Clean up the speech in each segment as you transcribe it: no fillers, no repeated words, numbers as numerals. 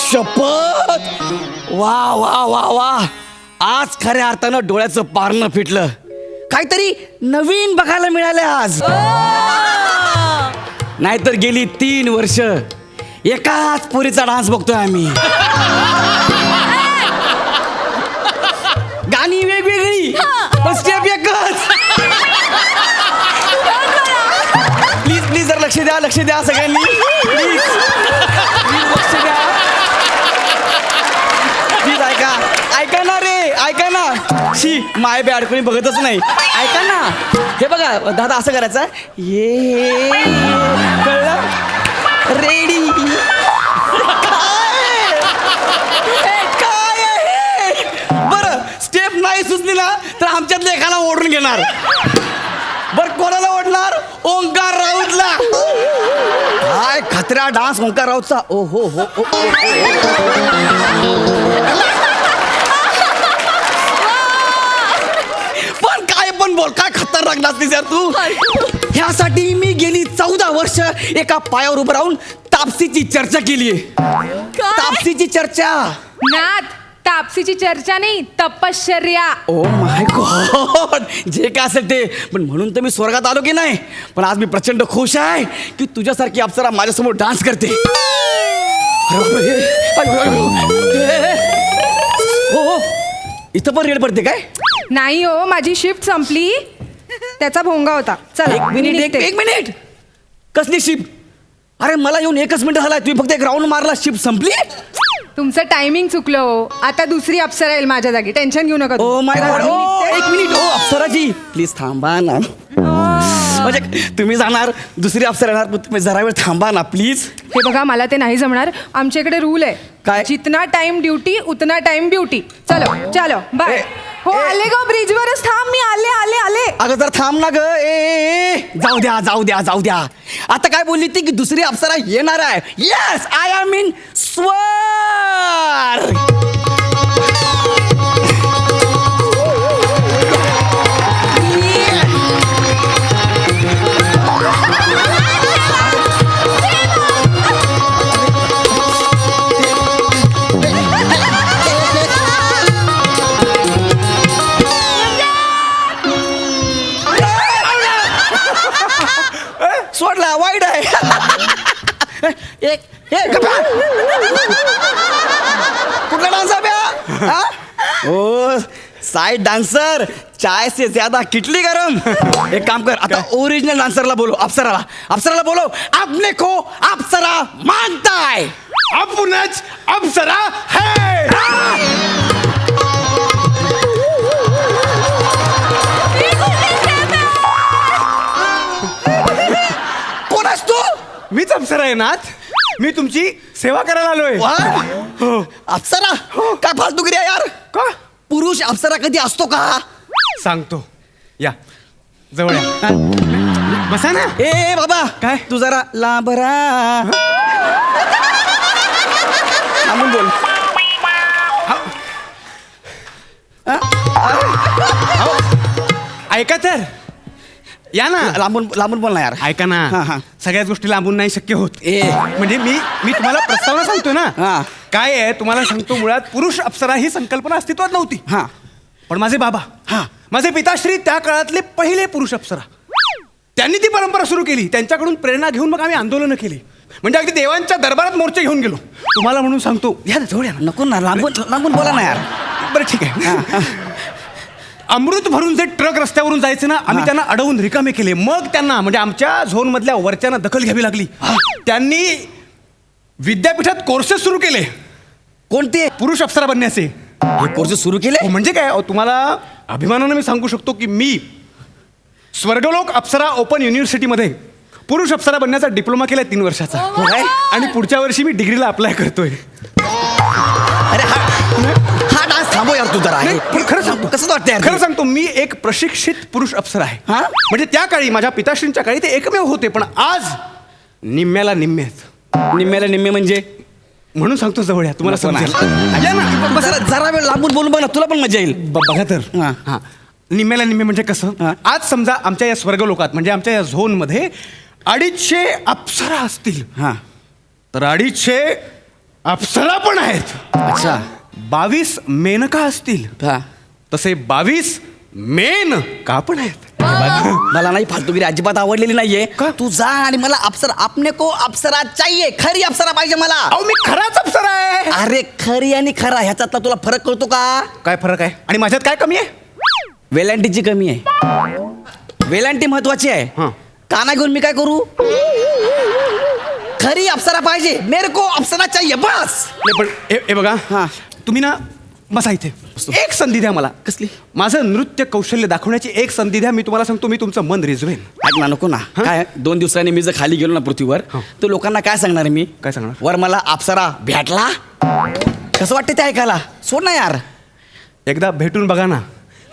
शपथ. वा वा वा वा, आज खऱ्या अर्थानं डोळ्याचं पारणं फिटलं. काहीतरी नवीन बघायला मिळालं आज. नाहीतर गेली 3 वर्ष एकाच पोरीचा डान्स बघतोय आम्ही. गाणी वेगवेगळी पण स्टेप एकच. प्लीज प्लीज जरा लक्ष द्या सगळ्यांनी. प्लीज लक्ष द्या. प्लीज ऐका ना रे, ऐका ना. शी माय बॅड, कोणी बघतच नाही. ऐका ना, हे बघा दादा, असं करायचं. ये कळलं, रेडी. काय आहे बरं, स्टेप नाही सुचली ना तर आमच्यातलं एकाला ओढून घेणार. बर कोणाला ओढणार? ओंकार राऊतला. काय खतरा डान्स ओंकार राऊतचा. ओ हो हो. पण काय पण बोल, काय खतरनाक नाचलीस यार तू. ह्यासाठी मी गेली 14 वर्ष एका पायावर उभं राहून तापसीची चर्चा केलीये. तापसीची चर्चा. नाथ, तापसीची चर्चा नाही, तपश्चर्या. ओ माय गॉड, जे काय असेल ते. पण म्हणून तर मी स्वर्गात आलो की नाही. पण आज मी प्रचंड खुश आहे की तुझ्यासारखी अप्सरा माझ्यासमोर डान्स करते. हो, इथं पण रेड पडते काय? नाही हो, माझी शिफ्ट संपली, त्याचा भोंगा होता. चला, एक मिनिट. कसली शिफ्ट? अरे मला येऊन 1 मिनिट झाला, तुम्ही फक्त एक राऊंड मारला, शिफ्ट संपली. तुमचं टायमिंग चुकलं हो. आता दुसरी अप्सरा येईल माझ्या जागी, टेन्शन घेऊ नका. Oh my God. एक मिनिट. ओ अप्सराजी, प्लीज थांबा ना. म्हणजे तुम्ही जाणार, दुसरी अप्सरा येणार, पण तुम्ही जरा वेळ थांबा ना प्लीज. हे बघा, मला ते नाही जमणार. आमच्या इकडे रूल आहे, काय? जितना टाइम ड्युटी उतना टाइम ब्युटी. चलो चलो बाय. हो, आले ग, ब्रिजवरच थांब. मी आले आले आले. अगं जर थांब ना ग. ए जाऊ द्या. आता काय बोलली ती की दुसरी अप्सरा येणार आहे. येस, आय एम इन स्वर. सोडला, वाईट आहे. कुठला डान्स आहे? ओ साइड डान्सर, चाय से ज्यादा किटली गरम. एक काम कर, आता ओरिजिनल डान्सरला बोलो, अप्सराला बोलो. आपने को अप्सरा मानताय. आपणच अप्सरा है. कोण आहेस तू? मीच अप्सरा आहे नाथ. मी तुमची सेवा करायला आलोय. वा, अप्सरा काय फालतूगिरी आहे यार. का? पुरुष अप्सरा कधी असतो का? सांगतो, या जवळ या. बसा ना. ए बाबा, काय? तू जरा लांबरा थांबून बोल. ऐका तर, या ना. लांबून बोल ना यार. ऐका ना, हा. सगळ्याच गोष्टी लांबून नाही शक्य होत. म्हणजे मी तुम्हाला प्रस्तावना सांगतो ना. हा. काय आहे तुम्हाला सांगतो, मुळात पुरुष अप्सरा ही संकल्पना अस्तित्वात नव्हती. हा. पण माझे बाबा, माझे पिताश्री त्या काळातले पहिले पुरुष अप्सरा, त्यांनी ती परंपरा सुरू केली. त्यांच्याकडून प्रेरणा घेऊन मग आम्ही आंदोलनं केली. म्हणजे अगदी देवांच्या दरबारात मोर्चे घेऊन गेलो. तुम्हाला म्हणून सांगतो, या ना जवळ या ना. नको ना, लांबून बोला ना यार. बरं ठीक आहे. अमृत भरून जे ट्रक रस्त्यावरून जायचे ना, आम्ही त्यांना अडवून रिकामे केले. मग त्यांना, म्हणजे आमच्या झोन मधल्या वरच्यांना दखल घ्यावी लागली. त्यांनी विद्यापीठात कोर्सेस सुरू केले. कोणते? पुरुष अप्सरा बनण्याचे. हे कोर्स सुरू केले? म्हणजे काय, तुम्हाला अभिमानानं मी सांगू शकतो की मी स्वर्गलोक अप्सरा ओपन युनिव्हर्सिटीमध्ये पुरुष अप्सरा बनण्याचा डिप्लोमा केलाय 3 वर्षाचा. आणि पुढच्या वर्षी मी डिग्रीला अप्लाय करतोय. अरे हा डान्स थांबव यार तू जरा. पण खरं सांगतो, कसं वाटतंय? खरं सांगतो, मी एक प्रशिक्षित पुरुष अप्सरा आहे. म्हणजे त्या काळी, माझ्या पिताश्रींच्या काळी ते एकमेव होते. पण आज निम्म्याला निम्मे आहेत. निम्म्याला निम्मे म्हणजे? म्हणून सांगतो, जवळ या, तुम्हाला समजेल. जरा वेळ लांबून बोलून बघ ना, तुला पण मजा येईल. बघा तर. हा, निम्म्याला निम्मे म्हणजे कसं? आज समजा आमच्या या स्वर्गलोकात, म्हणजे आमच्या या झोनमध्ये 250 अप्सरा असतील. हा, तर 250 अप्सरा पण आहेत. अच्छा 22 मेनका असतील हा तसे 22 मेन का पण आहेत. मला नाही फालतूगिरी अजिबात आवडलेली नाहीये का? तू जा आणि मला अप्सरा आपने को अप्सरा चाहिए खरी अप्सरा पाहिजे मला. अहो मी खराच अप्सरा आहे. अरे खरी आणि खरा ह्याच्यातला तुला फरक कळतो का? काय फरक आहे आणि माझ्यात काय कमी आहे. वेलांटीची कमी आहे. वेलांटी महत्वाची आहे. हां. काना घेऊन मी काय करू? खरी अप्सरा पाहिजे मेरे को अप्सरा चाहिए बस. नाही पण हे बघा हां. तुम्ही ना बसा इथे एक संधी द्या मला. कसली? माझं नृत्य कौशल्य दाखवण्याची एक संधी द्या. मी तुम्हाला सांगतो मी तुमचं मन रिझवेन. ऐक ना नको ना काय 2 दिवसांनी मी जर खाली गेलो ना पृथ्वीवर तर लोकांना काय सांगणार मी? काय सांगणार? वर मला अप्सरा भेटला. कसं वाटतं ते ऐकायला? सोड ना यार. एकदा भेटून बघा ना.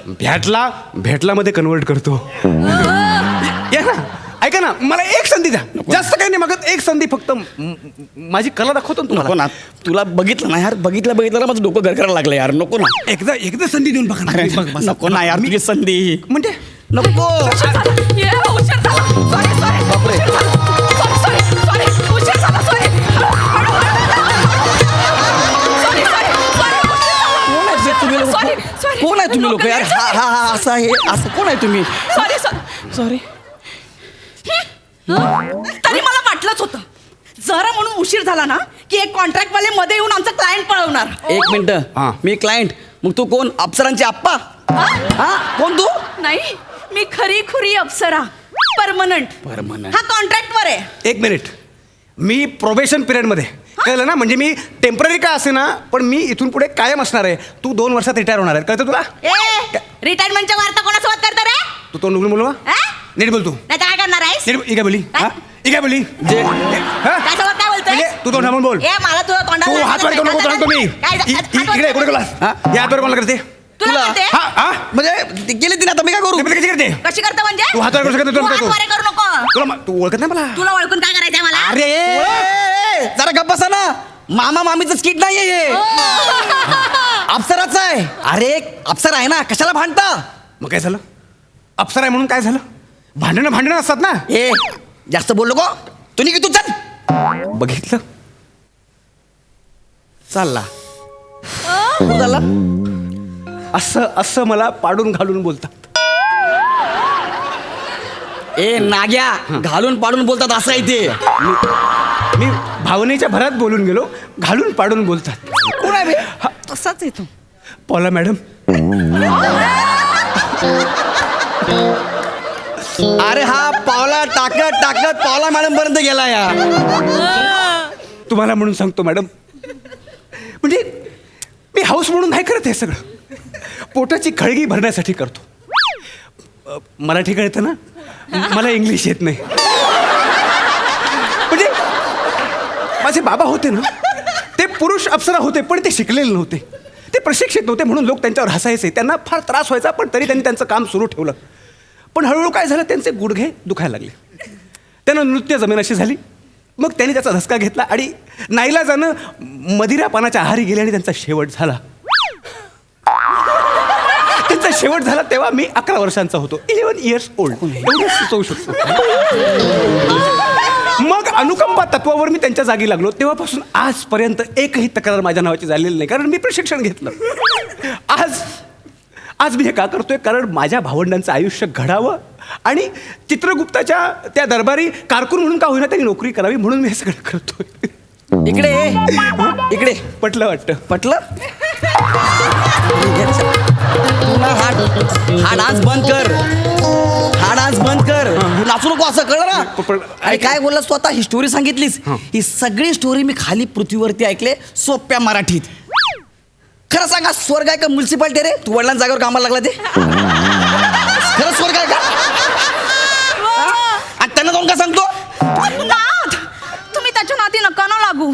भेटला मध्ये कन्वर्ट करतो. या ना ऐका ना मला एक संधी द्या. जास्त काही नाही मागत एक संधी फक्त माझी कला दाखवतो ना नको तुम्हाला. ना तुला बघितलं ना यार बघितलं ना माझं डोकं घर करायला लागलं यार नको ना. एकदा संधी देऊन बघा ना. बघ, बसा. नको ना यार तुझी संधी म्हणजे नको. ये, उशीर झाला. Sorry. बापरे. Sorry. उशीर झाला. Sorry. कोण आहे तुम्ही लोक यार? हा असं आहे असं कोण आहे तुम्ही? सॉरी. तरी मला वाटलंच होतं जरा म्हणून उशीर झाला ना की एक कॉन्ट्रॅक्ट वाले मध्ये येऊन आमचं क्लायंट पळवणार. एक हा. मिनिट मी क्लायंट मग तू कोण? अप्सरांचे आप्पा? हा कोण तू? नाही मी खरी खुरी अप्सरा परमनंट. हा कॉन्ट्रॅक्ट वर आहे. एक मिनिट मी प्रोबेशन पिरियड मध्ये कळलं ना. म्हणजे मी टेम्पररी का असे ना पण मी इथून पुढे कायम असणार आहे. तू 2 वर्षात रिटायर होणार आहे. कळतं तुला? रिटायरमेंटच्या वार्ता कोणासोबत करतो रे? तू तो निघून बोलवा. नीट बोल तू. नाही काय करणार आहेस? नीट इका बोली. काय? इका बोली. जे काय सोबत काय बोलतोय? म्हणजे तू तोंड थांबून बोल. ए मला तुझं तू तोंडावर हात वर करू नको सांगतो मी. इकडे कुठे गेलास? हा? या हात वर कोणाला करते? तुला करते? हा हा म्हणजे ती गेली तिने आता मी काय करू? कशी करते? कशी करतो म्हणजे? तू हात वर करू शकत नाही, तू तुला हात करतो. वारे करू नको. तू ओळखत नाही मला. तुला ओळखून काय करायचंय मला? अरे जरा गप्प बसा ना. मामा मामीचं स्किट नाहीये हे. अप्सराचं आहे. अरे अप्सरा आहे ना कशाला भांडता? मग काय झालं? अप्सरा आहे म्हणून काय झालं? भांडणं असतात ना. ए जास्त बोल नको. तू निघ तू चल. बघितलं चालला झाला. असं मला पाडून घालून बोलतात. ए नाग्या घालून पाडून बोलतात असं आहे ते. मी भावनेच्या भरात बोलून गेलो. घालून पाडून बोलतात. कोण आहे बे? तसाच येतो. पॉला मॅडम. अरे हा पावला टाकत पावला मॅडम पर्यंत गेला या. तुम्हाला म्हणून सांगतो मॅडम म्हणजे मी हाऊस म्हणून नाही करत हे सगळं. पोटाची खळगी भरण्यासाठी करतो. मराठी कळतं ना. मला इंग्लिश येत नाही. म्हणजे माझे बाबा होते ना ते पुरुष अप्सरा होते पण ते शिकलेले नव्हते. ते प्रशिक्षित नव्हते म्हणून लोक त्यांच्यावर हसायचे. त्यांना फार त्रास व्हायचा पण तरी त्यांनी त्यांचं काम सुरू ठेवलं. पण हळूहळू काय झालं त्यांचे गुडघे दुखायला लागले. त्यांना नृत्य जमेनाशी झाली. मग त्यांनी त्याचा धसका घेतला आणि नाईलाजानं मदिरा पानाच्या आहारी गेले आणि त्यांचा शेवट झाला. त्यांचा शेवट झाला तेव्हा मी 11 वर्षांचा होतो. 11 years old. एवढंच सुचवू शकतो. मग अनुकंपा तत्वावर मी त्यांच्या जागी लागलो. तेव्हापासून आजपर्यंत एकही तक्रार माझ्या नावाची झालेली नाही कारण मी प्रशिक्षण घेतलं. आज मी हे का करतोय कारण माझ्या भावंडांचं आयुष्य घडावं आणि चित्रगुप्ताच्या त्या दरबारी कारकून म्हणून का होईना त्यांनी नोकरी करावी म्हणून मी हे सगळं करतोय. इकडे पटलं वाटतं. पटलं. हा डान्स बंद कर. हा डान्स बंद कर. नाचू नको असं कळ ना. आणि काय बोललास तू आता? ही स्टोरी सांगितलीस. ही सगळी स्टोरी मी खाली पृथ्वीवरती ऐकले सोप्या मराठीत. खरं सांगा स्वर्ग आहे का म्युन्सिपाल्टी रे? तू वडिलांच्या जागेवर कामाला लागला ते? खरं स्वर्ग आहे का? आणि त्यांना जाऊन काय सांगतो? नाथ, तुम्ही त्याच्या नादी नका ना लागू.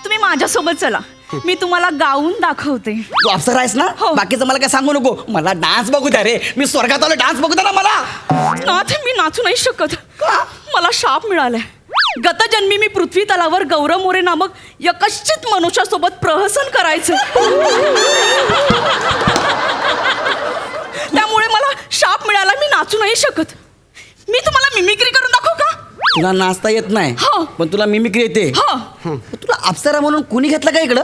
तुम्ही माझ्यासोबत चला. मी तुम्हाला गाऊन दाखवते. तू अप्सरा आहेस ना? हो. बाकीचं मला काय सांगू नको. मला डान्स बघू द्या रे. मी स्वर्गात आलो डान्स बघू द्या ना मला. नाथ मी नाचू नाही शकत. मला शाप मिळालाय. गतजन्मी मी पृथ्वी तलावर गौरव मोरे नामक यकश्चित मनुष्यासोबत प्रहसन करायचं. त्यामुळे मला शाप मिळाला. मी नाचू नाही शकत. मी तुम्हाला मिमिक्री करून दाखवू का? तुला नाचता येत नाही हो. पण तुला मिमिक्री येते हो पण तुला अप्सरा म्हणून कुणी घेतलं का इकडं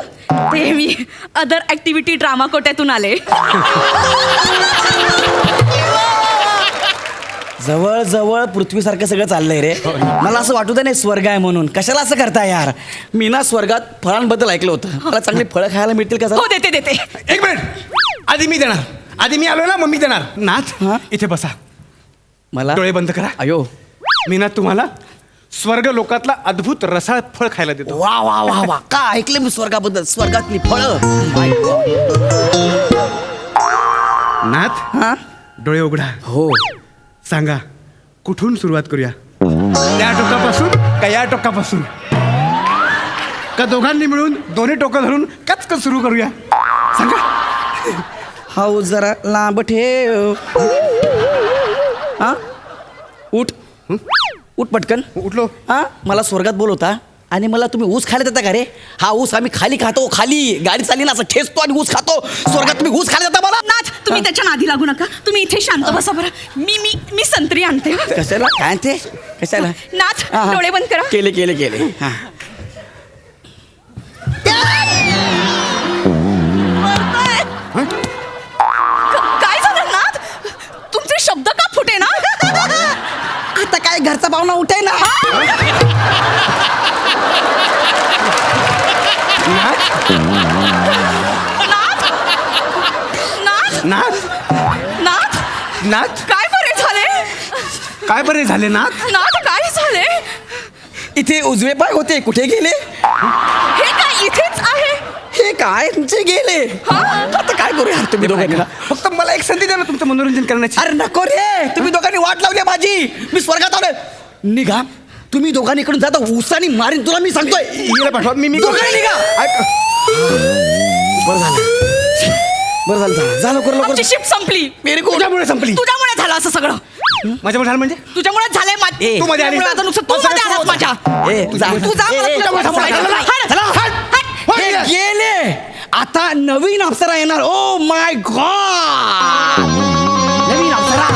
ते मी अदर ऍक्टिव्हिटी ड्रामा कोट्यातून आले. जवळ जवळ पृथ्वीसारखं सगळं चाललंय रे मला असं वाटू दे नाही स्वर्ग आहे म्हणून कशाला असं करताय यार मी ना स्वर्गात फळांबद्दल ऐकलं होतं मला चांगली फळं खायला मिळतील का हो जरा? देते देते. एक मिनिट आधी मी देणार. आधी मी आलो ना मग मी देणार. नाथ हा? इथे बसा. मला डोळे बंद करा. अयो मी ना तुम्हाला स्वर्ग लोकातला अद्भुत रसाळ फळ खायला देतो. वा वा वा वा का ऐकलं मी स्वर्गाबद्दल स्वर्गातली फळं नाथ हा डोळे उघडा. हो सांगा कुठून सुरुवात करूया? त्या टोकापासून का या टोकापासून का दोघांनी मिळून दोन्ही टोकं धरून कचकच सुरू करूया? सांगा. हाऊ जरा लांब ठेव हा उठ उठ पटकन उठलो. हा मला स्वर्गात बोलवता आणि मला तुम्ही ऊस खायला देता का रे हा ऊस आम्ही खाली खातो खाली गाडी चालली ना असं ठेचतो आणि ऊस खातो स्वर्गात तुम्ही ऊस खायला देता मला नाथ तुम्ही त्याच्या नादी लागू नका. तुम्ही इथे शांत बसा बरं. मी संत्री आणते. कशाला काय ते कशाला नाथ हा, हा. डोळे बंद करा. केले केले केले हा काय झालं नाथ तुमचे शब्द का फुटे ना? आता काय घरचा पाहुणा उठाय ना नाथ नाथ नाथ नाथ काय बरे झाले? काय बरे झाले नाथ? नाथ काय झाले? इथे उजवे पाय होते कुठे गेले हे काय इथेच आहे? हे काय तुमचे गेले आता काय करू यार तुम्ही दोघांनी ना? फक्त मला एक संधी द्या ना तुमचं मनोरंजन करण्याची. अरे नको रे तुम्ही दोघांनी वाट लावली आहे माझी मी स्वर्गात आलोय निघा तुम्ही दोघांनी इकडून जाता ऊसानी मारीन तुला मी सांगतोय हिला पाठवा. मी दोघांनी निघा. बरं झालं जा लवकर आमची लवकर शिफ्ट संपली. मेरी को तुझ्यामुळे संपली. तुझ्यामुळे झालं असं सगळं. माझ्यामुळे झालं म्हणजे तुझ्यामुळे झालंय ए, तू मध्ये आलीस. तुझ्यामुळे आता नुसतं तू मध्ये आलास माझ्या. ए, जा. तू जा मला ए, तुझ्यामुळे चला, सांभाळायचं. चला, हाड, चला, हाड, हाड. हे गेले आता नवीन अप्सरा येणार oh my God Naveen Apsara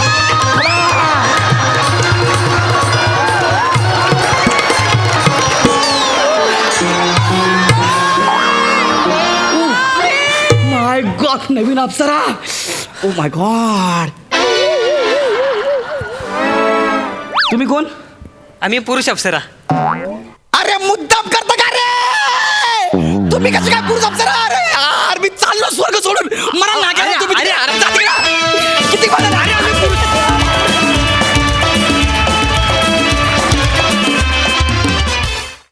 my God Naveen Apsara oh my God तुम्ही कोण आम्ही पुरुष अप्सरा. अरे मुद्दाम करता का रे तुम्ही कसं काय पुरुष अप्सरा अरे यार मी चाललो स्वर्ग सोडून मला नागायला